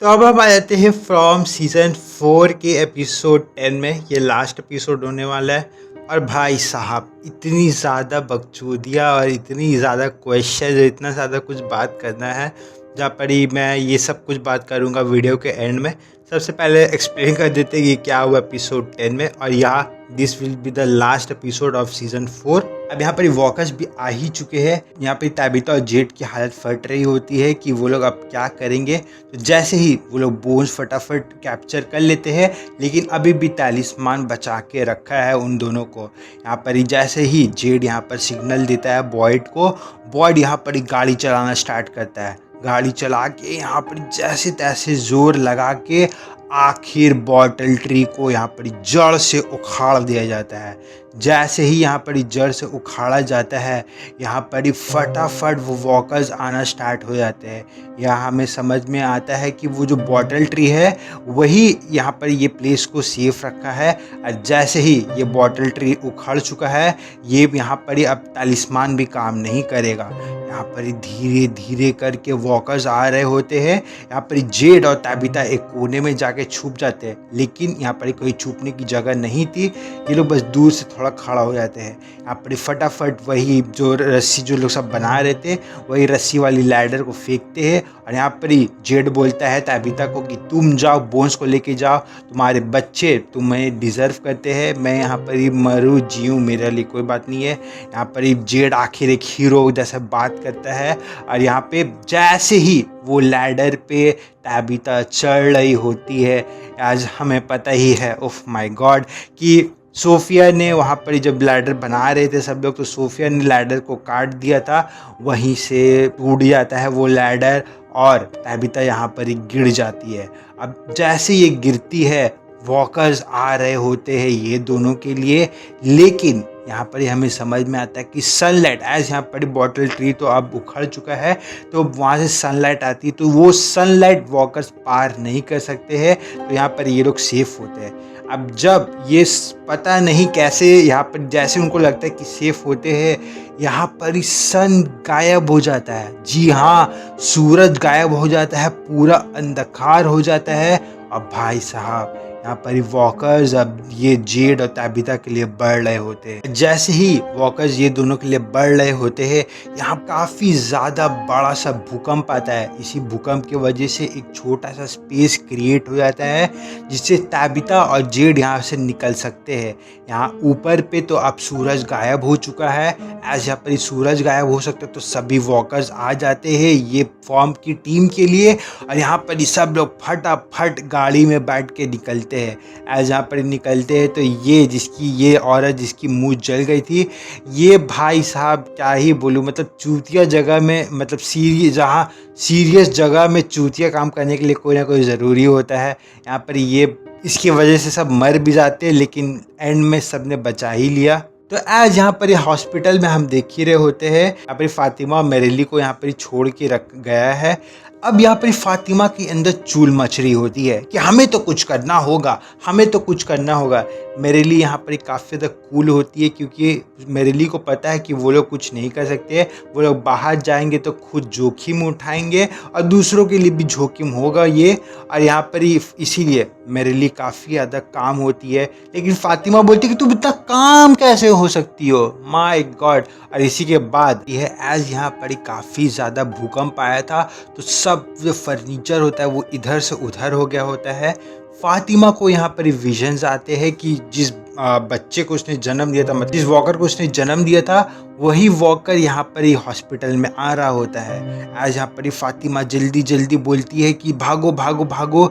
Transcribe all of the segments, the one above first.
तो अब हम आ जाते हैं फ्रॉम सीज़न 4 के एपिसोड 10 में। ये लास्ट एपिसोड होने वाला है। और भाई साहब इतनी ज़्यादा बकचोदियाँ और इतनी ज़्यादा क्वेश्चन, इतना ज़्यादा कुछ बात करना है, जहाँ पर ही मैं ये सब कुछ बात करूँगा वीडियो के एंड में। सबसे पहले एक्सप्लेन कर देते हैं कि क्या हुआ एपिसोड 10 में। और यहाँ this will be the last episode of season 4। अब यहाँ पर वॉकर्स भी आ ही चुके हैं। यहाँ पर ताबिता और जेड की हालत फट रही होती है कि वो लोग अब क्या करेंगे। तो जैसे ही वो लोग बोन्स फटाफट कैप्चर कर लेते हैं, लेकिन अभी भी तालिस्मान बचा के रखा है उन दोनों को। यहाँ पर ही जैसे ही जेड यहाँ पर सिग्नल देता है बॉयड को, बॉयड यहाँ पर ही गाड़ी चलाना स्टार्ट करता है। गाड़ी चला के यहाँ पर जैसे तैसे जोर लगा के आखिर बॉटल ट्री को यहाँ पर जड़ से उखाड़ दिया जाता है। जैसे ही यहाँ पर जड़ से उखाड़ा जाता है, यहाँ पर फटाफट वो वॉकर्स आना स्टार्ट हो जाते हैं। यहाँ हमें समझ में आता है कि वो जो बॉटल ट्री है वही यहाँ पर ये प्लेस को सेफ रखा है। और जैसे ही ये बॉटल ट्री उखड़ चुका है, ये यहाँ पर अब तालिस्मान भी काम नहीं करेगा। यहाँ पर धीरे धीरे करके वॉकर्स आ रहे होते हैं। यहाँ पर जेड और ताबिता एक कोने में जाके छुप जाते हैं, लेकिन यहाँ पर कोई छुपने की जगह नहीं थी। ये लोग बस दूर से थोड़ा खड़ा हो जाते हैं। यहाँ पर फटाफट वही जो रस्सी जो लोग सब बना रहे थे, वही रस्सी वाली लैडर को फेंकते हैं। और यहाँ पर ही जेड बोलता है ताबिता को कि तुम जाओ, बोन्स को लेके जाओ, तुम्हारे बच्चे तुम्हें डिज़र्व करते हैं। मैं यहाँ पर ही मरूँ जीऊँ, मेरे लिए कोई बात नहीं है। यहाँ पर ही जेड आखिर एक हीरो जैसा बात करता है। और यहाँ पे जैसे ही वो लैडर पे ताबिता चढ़ रही होती है, आज हमें पता ही है, ओह माय गॉड, कि सोफिया ने वहाँ पर जब लैडर बना रहे थे सब लोग, तो सोफिया ने लैडर को काट दिया था। वहीं से टूट जाता है वो लैडर और ताबिता यहाँ पर ही गिर जाती है। अब जैसे ये गिरती है, वॉकर्स आ रहे होते हैं ये दोनों के लिए, लेकिन यहाँ पर ही हमें समझ में आता है कि सनलाइट, एज यहाँ पर बॉटल ट्री तो अब उखड़ चुका है, तो वहाँ से सनलाइट आती है, तो वो सनलाइट वॉकर्स पार नहीं कर सकते हैं। तो यहाँ पर ये लोग सेफ होते हैं। अब जब ये पता नहीं कैसे यहाँ पर जैसे उनको लगता है कि सेफ होते हैं, यहाँ पर सन गायब हो जाता है। जी हाँ, सूरज गायब हो जाता है, पूरा अंधकार हो जाता है। अब भाई साहब यहाँ पर वॉकर्स अब ये जेड और ताबिता के लिए बढ़ रहे होते हैं। जैसे ही वॉकर्स ये दोनों के लिए बढ़ रहे होते हैं, यहाँ काफ़ी ज़्यादा बड़ा सा भूकंप आता है। इसी भूकंप की वजह से एक छोटा सा स्पेस क्रिएट हो जाता है, जिससे ताबिता और जेड यहाँ से निकल सकते हैं। यहाँ ऊपर पे तो अब सूरज गायब हो चुका है। एज यहाँ पर सूरज गायब हो सकता है, तो सभी वॉकर्स आ जाते हैं ये फॉर्म की टीम के लिए। और यहाँ पर सब लोग फटाफट गाड़ी में बैठ के निकलते हैं। एज यहाँ पर निकलते हैं, तो ये औरत जिसकी मुंह जल गई थी, ये भाई साहब क्या ही बोलूँ, मतलब चूतिया जगह में, मतलब जहाँ सीरियस जगह में चूतिया काम करने के लिए कोई ना कोई ज़रूरी होता है। यहाँ पर ये इसकी वजह से सब मर भी जाते हैं, लेकिन एंड में सब ने बचा ही लिया। तो आज यहाँ पर हॉस्पिटल में हम देख ही रहे होते हैं, यहाँ पर फातिमा मेरेली को यहाँ पर छोड़ के रख गया है। अब यहाँ पर फातिमा के अंदर चूल मच रही होती है कि हमें तो कुछ करना होगा, हमें तो कुछ करना होगा। मेरेली यहाँ पर काफ़ी ज़्यादा कूल होती है, क्योंकि मेरेली को पता है कि वो लोग कुछ नहीं कर सकते। वो लोग बाहर जाएंगे तो खुद जोखिम उठाएंगे और दूसरों के लिए भी जोखिम होगा ये। और यहाँ पर ही इसीलिए मेरेली काफ़ी ज़्यादा काम होती है। लेकिन फातिमा बोलती है कि तुम इतना काम कैसे हो सकती हो, माय गॉड। और इसी के बाद यह एज यहाँ पर काफ़ी ज़्यादा भूकंप आया था, तो सब जो फर्नीचर होता है वो इधर से उधर हो गया होता है। फातिमा को यहाँ पर विजन्स आते हैं कि जिस बच्चे को उसने जन्म दिया था, मतलब जिस वॉकर को उसने जन्म दिया था, वही वॉकर यहाँ पर ही हॉस्पिटल में आ रहा होता है। आज यहाँ पर फातिमा जल्दी जल्दी बोलती है कि भागो भागो भागो।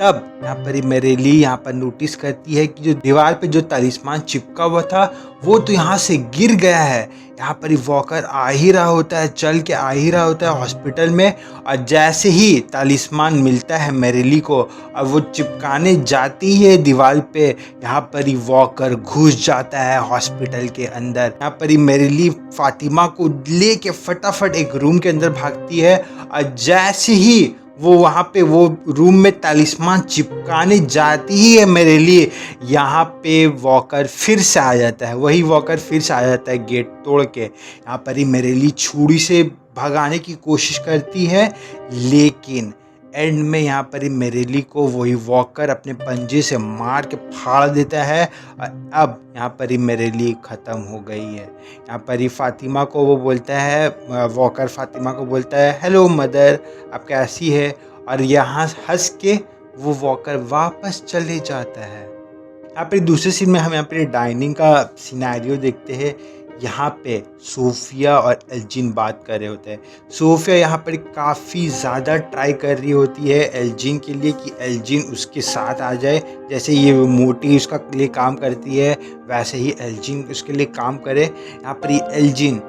तब यहाँ पर मेरेली यहाँ पर नोटिस करती है कि जो दीवार पे जो तालिस्मान चिपका हुआ था, वो तो यहाँ से गिर गया है। यहाँ पर वॉकर आ ही रहा होता है, चल के आ ही रहा होता है हॉस्पिटल में। और जैसे ही तालिस्मान मिलता है मेरेली को और वो चिपकाने जाती है दीवार पे, यहाँ पर वॉकर घुस जाता है हॉस्पिटल के अंदर। यहाँ पर मेरेली फातिमा को लेके फटाफट एक रूम के अंदर भागती है। और जैसे ही वो वहाँ पे वो रूम में तालिस्मान चिपकाने जाती ही है मेरे लिए, यहाँ पे वॉकर फिर से आ जाता है। वही वॉकर फिर से आ जाता है गेट तोड़ के। यहाँ पर ही मेरे लिए छुरी से भगाने की कोशिश करती है, लेकिन एंड में यहाँ पर ही मेरेली को वही वॉकर अपने पंजे से मार के फाड़ देता है और अब यहाँ पर ही मेरेली ख़त्म हो गई है। यहाँ पर ही फातिमा को वो बोलता है, वॉकर फातिमा को बोलता है हेलो मदर, आप कैसी है, और यहाँ हंस के वो वॉकर वापस चले जाता है। यहाँ पर दूसरे सीन में हम यहाँ पर डाइनिंग का सिनेरियो देखते हैं। यहाँ पे सोफिया और एल्जिन बात कर रहे होते हैं। सोफिया यहाँ पर काफ़ी ज़्यादा ट्राई कर रही होती है एल्जिन के लिए कि एल्जिन उसके साथ आ जाए। जैसे ये मोटी उसका लिए काम करती है वैसे ही एल्जिन उसके लिए काम करे। यहाँ पर ये एल्जिन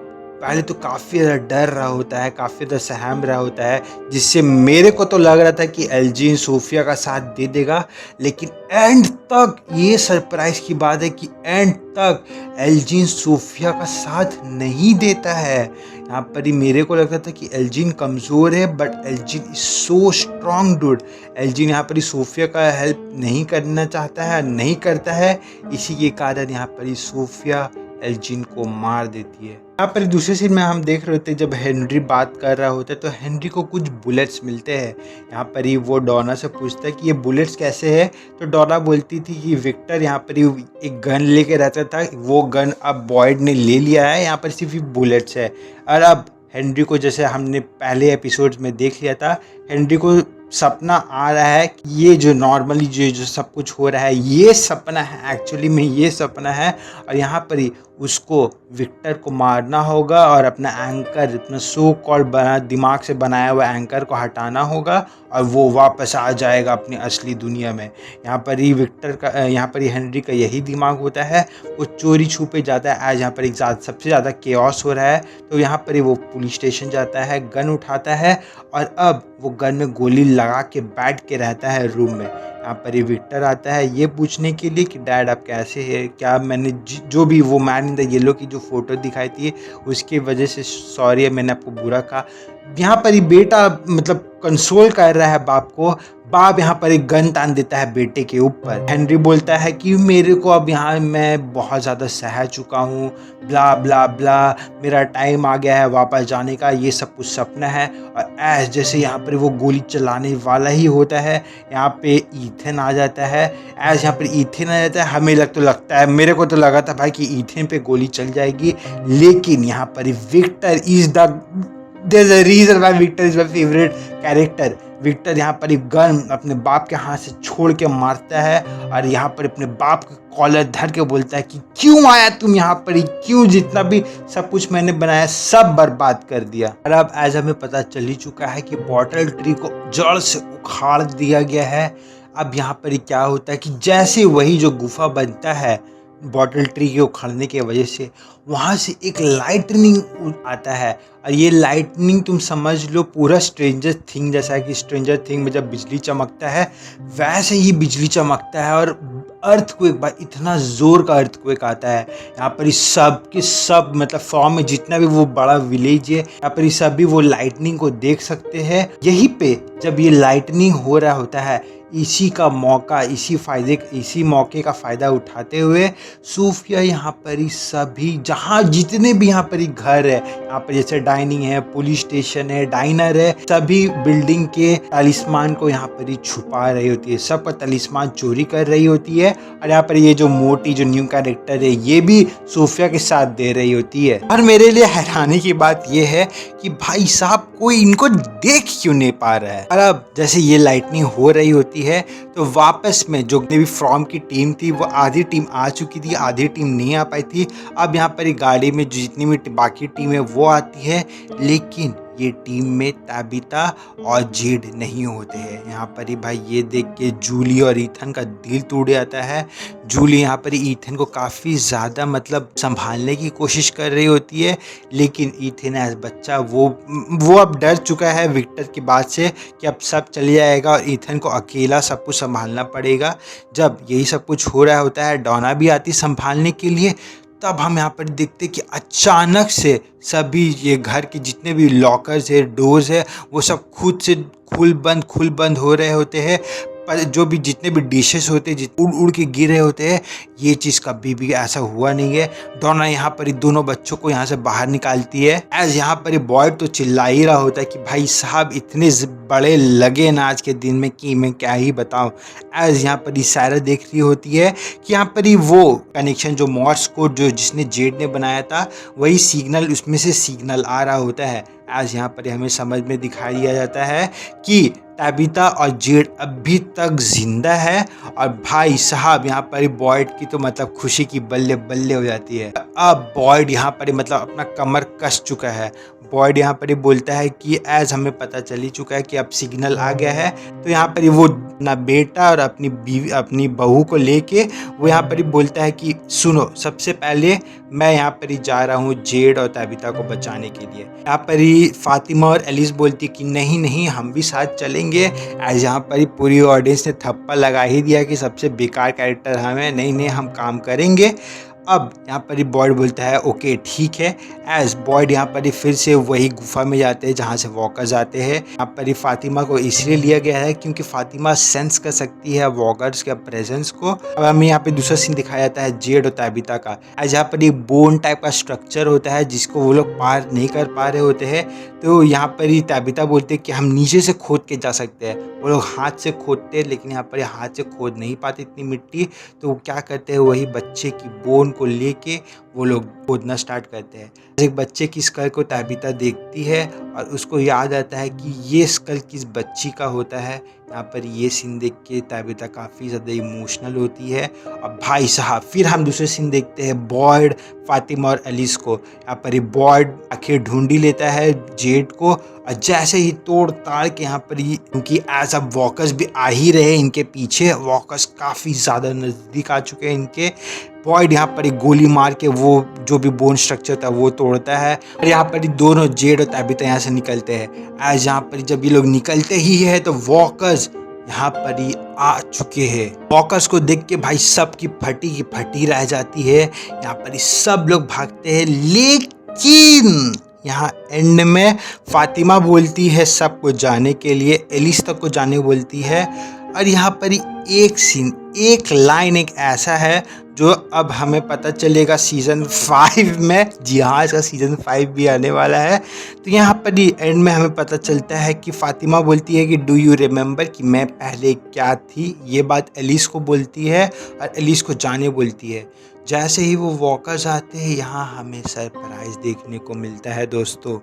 पहले तो काफ़ी ज़्यादा डर रहा होता है, काफ़ी ज़्यादा सहम रहा होता है, जिससे मेरे को तो लग रहा था कि एल्जिन सोफिया का साथ दे देगा। लेकिन एंड तक ये सरप्राइज़ की बात है कि एंड तक एल्जिन सोफिया का साथ नहीं देता है। यहाँ पर ही मेरे को लगता था कि एल्जिन कमज़ोर है, but Elgin is so strong dude. Elgin यहाँ पर ही सोफिया का हेल्प नहीं करना चाहता है, नहीं करता है। इसी के कारण यहाँ पर ही सोफिया एल्जिन को मार देती है। यहाँ पर दूसरे सीन में हम देख रहे होते हैं जब हेनरी बात कर रहा होता है तो हेनरी को कुछ बुलेट्स मिलते हैं। यहाँ पर ही वो डोना से पूछता है कि ये बुलेट्स कैसे है, तो डोना बोलती थी कि विक्टर यहाँ पर ही एक गन लेके रहता था, वो गन अब बॉयड ने ले लिया है, यहाँ पर सिर्फ बुलेट्स है। और अब हेनरी को, जैसे हमने पहले एपिसोड में देख लिया था, हेनरी को सपना आ रहा है कि ये जो नॉर्मली जो सब कुछ हो रहा है ये सपना है, एक्चुअली में ये सपना है। और यहाँ पर ही उसको विक्टर को मारना होगा और अपना एंकर, अपना सो कॉल्ड बना दिमाग से बनाया हुआ एंकर को हटाना होगा और वो वापस आ जाएगा अपनी असली दुनिया में। यहाँ पर ही विक्टर का, यहाँ पर ही हेनरी का यही दिमाग होता है। वो चोरी छुपे जाता है। आज यहाँ पर एक सबसे ज़्यादा केओस हो रहा है, तो यहाँ पर ही वो पुलिस स्टेशन जाता है, गन उठाता है और अब वो गन में गोली लगा के बैठ के रहता है रूम में। यहाँ पर ही विक्टर आता है ये पूछने के लिए कि डैड आप कैसे हैं, क्या मैंने जो भी वो मैन इन द येलो की जो फ़ोटो दिखाई थी उसकी वजह से सॉरी है, मैंने आपको बुरा कहा। यहाँ पर ही बेटा मतलब कंसोल कर रहा है बाप को। बाप यहाँ पर एक गन तान देता है बेटे के ऊपर। हेनरी बोलता है कि मेरे को अब यहाँ मैं बहुत ज़्यादा सह चुका हूँ, ब्ला ब्ला ब्ला, मेरा टाइम आ गया है वापस जाने का, ये सब कुछ सपना है। और ऐस जैसे यहाँ पर वो गोली चलाने वाला ही होता है, यहाँ पे ईथन आ जाता है। ऐस यहाँ पर ईथन आ जाता है, हमें लगता है, मेरे को तो लगा था भाई कि ईथन पे गोली चल जाएगी, लेकिन यहाँ पर Victor is the There's a reason why Victor is my favorite character। Victor यहाँ पर एक गन अपने बाप के हाथ से छोड़ के मारता है और यहाँ पर अपने बाप का कॉलर धर के बोलता है कि क्यों आया तुम यहाँ पर ही, क्यों जितना भी सब कुछ मैंने बनाया सब बर्बाद कर दिया। और अब एज हमें पता चल ही चुका है कि बॉटल ट्री को जड़ से उखाड़ दिया गया है। अब यहाँ पर क्या होता है कि जैसे वही जो गुफा बनता है बॉटल ट्री के उखड़ने की वजह से, वहाँ से एक लाइटनिंग आता है। और ये लाइटनिंग तुम समझ लो पूरा स्ट्रेंजर थिंग जैसा है कि स्ट्रेंजर थिंग में जब बिजली चमकता है वैसे ही बिजली चमकता है और अर्थक्वेक, भाई इतना ज़ोर का अर्थक्वेक आता है। यहाँ पर ही सब के सब मतलब फॉर्म में जितना भी वो बड़ा विलेज है यहाँ पर ही सभी वो लाइटनिंग को देख सकते हैं। यहीं पे जब ये लाइटनिंग हो रहा होता है, इसी का मौका, इसी मौके का फ़ायदा उठाते हुए सूफिया यहाँ पर ही सभी जहाँ जितने भी यहाँ पर ही घर है, यहाँ पर जैसे डाइनिंग है, पुलिस स्टेशन है, डाइनर है, सभी बिल्डिंग के तलिस्मान को यहाँ पर ही छुपा रही होती है, सबका तलिस्मान चोरी कर रही होती है। और यहाँ पर ये जो मोटी जो न्यू कैरेक्टर है ये भी सूफिया के साथ दे रही होती है। और मेरे लिए हैरानी की बात ये है कि भाई साहब कोई इनको देख क्यों नहीं पा रहा है। और अब जैसे ये लाइटनिंग हो रही होती है तो वापस में जो भी फ्रॉम की टीम थी वो आधी टीम आ चुकी थी, आधी टीम नहीं आ पाई थी। अब यहाँ पर गाड़ी में जितनी भी बाकी टीम है वो आती है, लेकिन ये टीम में ताबिता और जेड नहीं होते हैं। यहाँ पर ही भाई ये देख के जूली और ईथन का दिल टूट जाता है। जूली यहाँ पर ईथन को काफ़ी ज़्यादा मतलब संभालने की कोशिश कर रही होती है, लेकिन ईथन एज बच्चा वो अब डर चुका है विक्टर की बात से कि अब सब चले जाएगा और ईथन को अकेला सब कुछ संभालना पड़ेगा। जब यही सब कुछ हो रहा होता है, डॉना भी आती संभालने के लिए। तब हम यहाँ पर देखते कि अचानक से सभी ये घर के जितने भी लॉकर्स है, डोर्स है, वो सब खुद से खुल बंद हो रहे होते हैं। जो भी जितने भी डिशेस होते हैं उड़ उड़ के गिर रहे होते हैं, ये चीज़ कभी भी ऐसा हुआ नहीं है। डोना यहाँ पर ही दोनों बच्चों को यहाँ से बाहर निकालती है। एज यहाँ पर बॉय तो चिल्ला ही रहा होता है कि भाई साहब इतने बड़े लगे ना आज के दिन में कि मैं क्या ही बताऊं। एज यहाँ पर सायरा देख रही होती है कि यहाँ पर ही वो कनेक्शन जो मॉर्स कोड जो जिसने जेड ने बनाया था, वही सिग्नल उसमें से सिग्नल आ रहा होता है। एज यहाँ पर हमें समझ में दिखाई दिया जाता है कि ताबिता और जेड अभी तक जिंदा है। और भाई साहब यहाँ पर बॉयड की तो मतलब खुशी की बल्ले बल्ले हो जाती है। अब बॉयड यहाँ पर मतलब अपना कमर कस चुका है। बॉयड यहाँ पर बोलता है कि एज हमें पता चल ही चुका है कि अब सिग्नल आ गया है। तो यहाँ पर वो अपना बेटा और अपनी बीवी अपनी बहू को लेके वो यहाँ पर बोलता है कि सुनो, सबसे पहले मैं यहाँ पर जा रहा हूँ जेड और ताबिता को बचाने के लिए। यहाँ पर फातिमा और एलिस बोलती कि नहीं नहीं हम भी साथ चलेंगे। एज यहाँ पर पूरी ऑडियंस ने थप्पा लगा ही दिया कि सबसे बेकार कैरेक्टर हमें, नहीं नहीं हम काम करेंगे। अब यहाँ पर बॉयड बोलता है ओके ठीक है। एज बॉयड यहाँ पर फिर से वही गुफा में जाते हैं जहाँ से वॉकर्स आते हैं। यहाँ पर फातिमा को इसलिए लिया गया है क्योंकि फातिमा सेंस कर सकती है वॉकर्स के प्रेजेंस को। अब हमें यहाँ पे दूसरा सीन दिखाया जाता है जेड और ताबिता का। एज यहाँ पर बोन टाइप का स्ट्रक्चर होता है जिसको वो लोग पार नहीं कर पा रहे होते हैं। तो यहाँ पर ताबिता बोलते हैं कि हम नीचे से खोद के जा सकते हैं। वो लोग हाथ से खोदते हैं लेकिन यहाँ पर हाथ से खोद नहीं पाते इतनी मिट्टी। तो वो क्या करते हैं, वही बच्चे की बोन को लेके वो लोग खोदना स्टार्ट करते हैं। एक बच्चे की स्कल को ताबिता देखती है और उसको याद आता है कि ये स्कल किस बच्ची का होता है। यहाँ पर ये सीन देख के ताबिता काफ़ी ज़्यादा इमोशनल होती है। और भाई साहब फिर हम दूसरे सीन देखते हैं बॉयड, फातिमा और एलिस को। यहाँ पर बॉयड आखिर ढूंढी लेता है जेड को और जैसे ही तोड़ ताड़ के यहाँ पर क्योंकि एज अब वॉकर्स भी आ ही रहे इनके पीछे, वॉकर्स काफ़ी ज़्यादा नज़दीक आ चुके हैं इनके। बॉयड यहाँ पर गोली मार के वो जो भी बोन स्ट्रक्चर था वो तोड़ता है और यहाँ पर दोनों जेड और ताबिता यहाँ से निकलते हैं। एज यहाँ पर जब ये लोग निकलते ही है तो वॉकर्स यहाँ पर ही आ चुके हैं। वॉकर्स को देख के भाई सब की फटी रह जाती है। यहाँ पर सब लोग भागते हैं लेकिन यहाँ एंड में फातिमा बोलती है सबको जाने के लिए, एलिस तक को जाने बोलती है। और यहाँ पर एक सीन, एक लाइन एक ऐसा है जो अब हमें पता चलेगा सीज़न 5 में। जी हाँ, इसका सीज़न 5 भी आने वाला है। तो यहाँ पर एंड में हमें पता चलता है कि फातिमा बोलती है कि डू यू रिमेंबर कि मैं पहले क्या थी। ये बात एलिस को बोलती है और एलिस को जाने बोलती है। जैसे ही वो वॉकर्स आते हैं यहाँ हमें सरप्राइज देखने को मिलता है दोस्तों।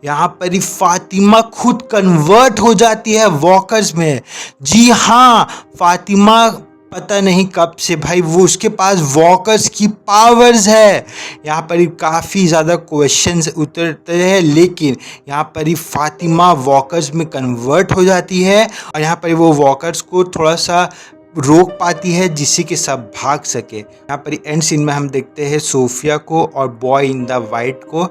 यहाँ पर ही फातिमा खुद कन्वर्ट हो जाती है वॉकर्स में। जी हाँ, फातिमा पता नहीं कब से भाई वो उसके पास वॉकर्स की पावर्स है। यहाँ पर ही काफ़ी ज़्यादा क्वेश्चंस उतरते हैं लेकिन यहाँ पर ही फातिमा वॉकर्स में कन्वर्ट हो जाती है और यहाँ पर वो वॉकर्स को थोड़ा सा रोक पाती है जिससे कि सब भाग सके। यहाँ पर एंड सीन में हम देखते हैं सोफिया को और बॉय इन द वाइट को।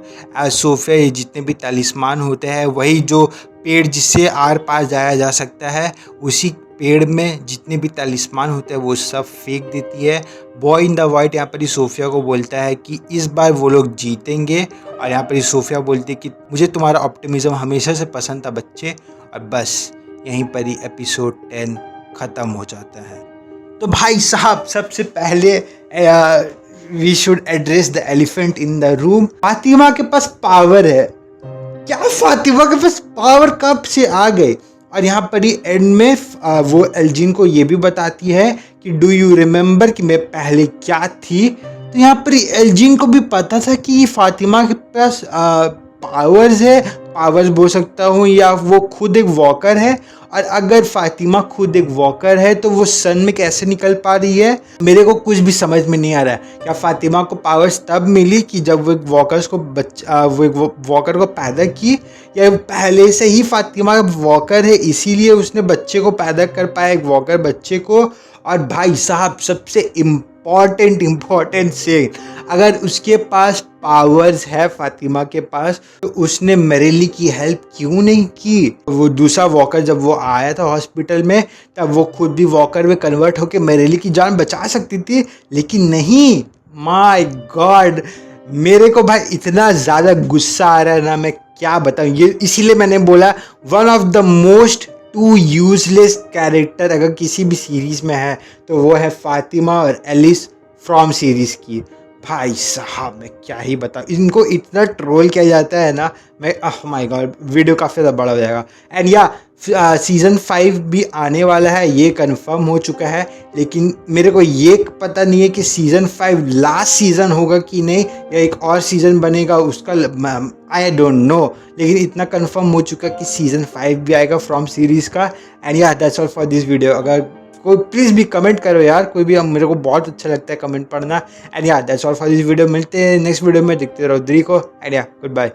सोफिया ये जितने भी तालिस्मान होते हैं, वही जो पेड़ जिससे आर पार जाया जा सकता है, उसी पेड़ में जितने भी तालिस्मान होते हैं वो सब फेंक देती है। बॉय इन द वाइट यहाँ पर सोफिया को बोलता है कि इस बार वो लोग जीतेंगे और यहाँ पर सोफिया बोलती है कि मुझे तुम्हारा ऑप्टिमिज्म हमेशा से पसंद था बच्चे। और बस यहीं पर ही एपिसोड 10 ख़त्म हो जाता है। तो भाई साहब सबसे पहले we should address the elephant in the room. Fatima के पास पावर है। क्या फातिमा के पास पावर कब से आ गए? और यहाँ पर ही एंड में वो एल्जिन को ये भी बताती है कि डू यू रिमेंबर कि मैं पहले क्या थी। तो यहाँ पर एल्जिन को भी पता था कि फातिमा के पास पावर्स है, पावर्स बोल सकता हूँ, या वो खुद एक वॉकर है। और अगर फातिमा खुद एक वॉकर है तो वो सन में कैसे निकल पा रही है? मेरे को कुछ भी समझ में नहीं आ रहा है। क्या फातिमा को पावर्स तब मिली कि जब वो वॉकर्स को वो एक वॉकर को पैदा की, या पहले से ही फातिमा वॉकर है इसीलिए उसने बच्चे को पैदा कर पाया, एक वॉकर बच्चे को? और भाई साहब सबसे इम्पॉर्टेंट से, अगर उसके पास पावर्स है फातिमा के पास, तो उसने मेरेली की हेल्प क्यों नहीं की? वो दूसरा वॉकर जब वो आया था हॉस्पिटल में तब वो खुद भी वॉकर में कन्वर्ट होकर मेरेली की जान बचा सकती थी, लेकिन नहीं। माय गॉड, मेरे को भाई इतना ज़्यादा गुस्सा आ रहा है ना, मैं क्या बताऊँ। ये इसीलिए मैंने बोला one of the most too useless character अगर किसी भी सीरीज़ में है तो वो है फातिमा और एलिस फ्रॉम सीरीज़ की। भाई साहब मैं क्या ही बताऊँ, इनको इतना ट्रोल किया जाता है ना, मैं माय गॉड वीडियो काफ़ी ज़्यादा बड़ा हो जाएगा। एंड या सीज़न 5 भी आने वाला है, ये कंफर्म हो चुका है, लेकिन मेरे को ये पता नहीं है कि सीज़न 5 लास्ट सीज़न होगा कि नहीं, या एक और सीज़न बनेगा उसका, आई डोंट नो। लेकिन इतना कंफर्म हो चुका कि सीज़न 5 भी आएगा फ्रॉम सीरीज़ का। एंड या that's all for this video. अगर कोई प्लीज़ भी कमेंट करो यार, कोई भी, मेरे को बहुत अच्छा लगता है कमेंट पढ़ना। एंड या that's all for this video. मिलते हैं नेक्स्ट वीडियो में, देखते रहो द्री को। एंड या गुड बाय।